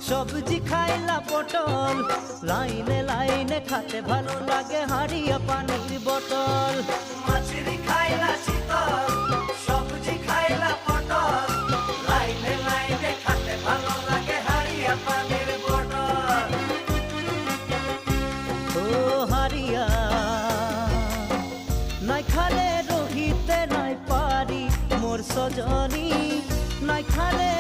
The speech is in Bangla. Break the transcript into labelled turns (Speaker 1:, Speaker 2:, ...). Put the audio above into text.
Speaker 1: সবজি খাইলা পটল, লাইনে লাইনে খাতে ভালো লাগে হাড়িয়া পানির বোতল।
Speaker 2: মাছরি খাইলা শীতল, সবজি খাইলা পটল, লাইনে লাইনে খাতে ভালো লাগে হাড়িয়া পানির বোতল।
Speaker 1: ও হারিয়া নাই খালে রহিতে নাই পারি মোর সজনী, নাই খালে